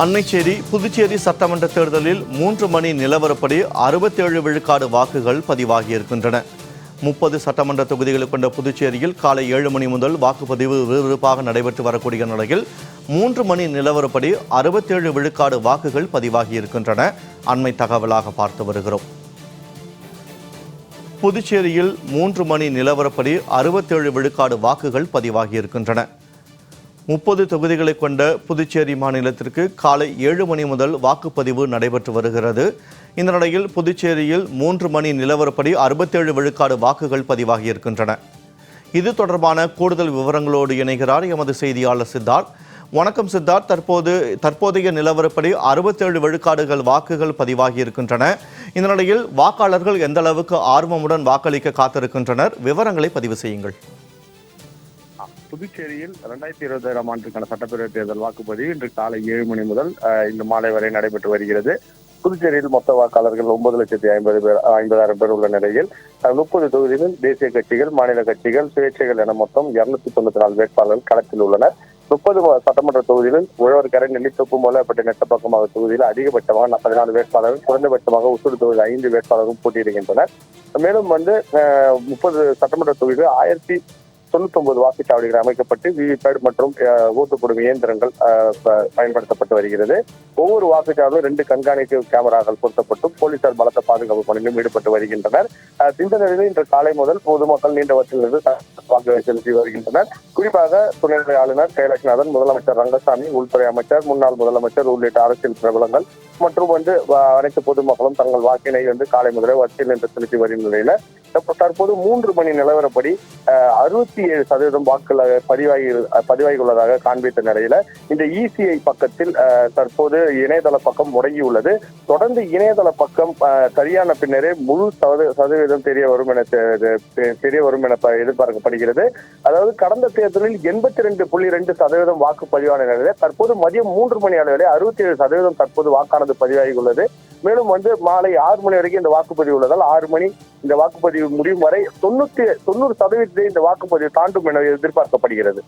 அன்னைச்சேரி புதுச்சேரி சட்டமன்ற தேர்தலில் 3 மணி நிலவரப்படி 67 விழுக்காடு வாக்குகள் பதிவாகியிருக்கின்றன. 30 சட்டமன்ற தொகுதிகளை கொண்ட புதுச்சேரியில் காலை 7 மணி முதல் வாக்குப்பதிவு விறுவிறுப்பாக நடைபெற்று வரக்கூடிய நிலையில் 3 மணி நிலவரப்படி 67 விழுக்காடு வாக்குகள் பதிவாகியிருக்கின்றன. அண்மை தகவலாக பார்த்து வருகிறோம். புதுச்சேரியில் 3 மணி நிலவரப்படி 67 விழுக்காடு வாக்குகள் பதிவாகியிருக்கின்றன. 30 தொகுதிகளை கொண்ட புதுச்சேரி மாநிலத்திற்கு காலை 7 மணி முதல் வாக்குப்பதிவு நடைபெற்று வருகிறது. இந்த நிலையில் புதுச்சேரியில் 3 மணி நிலவரப்படி 67 விழுக்காடு வாக்குகள் பதிவாகியிருக்கின்றன. இது தொடர்பான கூடுதல் விவரங்களோடு இணைகிறார் எமது செய்தியாளர் சித்தார்த். வணக்கம் சித்தார்த். தற்போதைய நிலவரப்படி 67 விழுக்காடுகள் வாக்குகள் பதிவாகியிருக்கின்றன. இந்த நிலையில் வாக்காளர்கள் எந்த அளவுக்கு ஆர்வமுடன் வாக்களிக்க காத்திருக்கின்றனர்? விவரங்களை பதிவு செய்யுங்கள். புதுச்சேரியில் 2020ஆம் ஆண்டுக்கான சட்டப்பேரவை தேர்தல் வாக்குப்பதிவு இன்று காலை 7 மணி முதல் இன்று மாலை வரை நடைபெற்று வருகிறது. புதுச்சேரியில் மொத்த வாக்காளர்கள் 9,50,000 பேர் உள்ள நிலையில் 30 தொகுதிகளில் தேசிய கட்சிகள், மாநில கட்சிகள், சுயேட்சைகள் என மொத்தம் 294 வேட்பாளர்கள் களத்தில் உள்ளனர். 30 சட்டமன்ற தொகுதிகளில் உழவர்கரை, நெல்லித்தோப்பு, மூலப்பட்டி, நெட்டப்பாக்கமாக தொகுதியில் அதிகபட்சமாக 44 வேட்பாளர்கள், குறைந்தபட்சமாக உசூர் தொகுதியில் 5 வேட்பாளர்களும் போட்டியிடுகின்றனர். மேலும் 30 சட்டமன்ற தொகுதியில் 1099 வாக்குச்சாவடிகள் அமைக்கப்பட்டு விவிபேட் மற்றும் ஓட்டுப்படும் இயந்திரங்கள் பயன்படுத்தப்பட்டு வருகிறது. ஒவ்வொரு வாக்குச்சாவடியும் 2 கண்காணிப்பு கேமராக்கள் பொருத்தப்பட்டு போலீசார் பலத்த பாதுகாப்பு பணியிலும் ஈடுபட்டு வருகின்றனர். இந்த நிலையில் இன்று காலை முதல் பொதுமக்கள் நீண்ட வரிசையிலிருந்து வாக்கு செலுத்தி வருகின்றனர். குறிப்பாக துணைநிலை ஆளுநர் கைலாஷ்நாதன், முதலமைச்சர் ரங்கசாமி, உள்துறை அமைச்சர், முன்னாள் முதலமைச்சர் உள்ளிட்ட அரசியல் பிரபலங்கள் மற்றும் அனைத்து பொதுமக்களும் தங்கள் வாக்கினை காலை முதலே வரிசையில் நின்று செலுத்தி வரும் நிலையில தற்போது 3 மணி நிலவரப்படி 67% வாக்குகள் பதிவாகியுள்ளதாக காண்பித்த நிலையில இந்த இசிஐ பக்கத்தில் தற்போது இணையதள பக்கம் முடங்கியுள்ளது. தொடர்ந்து இணையதள பக்கம் சரியான பின்னரே முழு சதவீதம் தெரிய வரும் என எதிர்பார்க்கப்படுகிறது. அதாவது கடந்த தேர்தலில் 82.2% வாக்கு பதிவான நிலையில தற்போது மதியம் 3 மணி அளவிலே 67% தற்போது வாக்கானது பதிவாகியுள்ளது. மேலும் மாலை 6 மணி வரைக்கும் இந்த வாக்குப்பதிவு உள்ளதால் 6 மணி இந்த வாக்குப்பதிவு முடியும் வரை 90% இந்த வாக்குப்பதிவு தாண்டும் என எதிர்பார்க்கப்படுகிறது.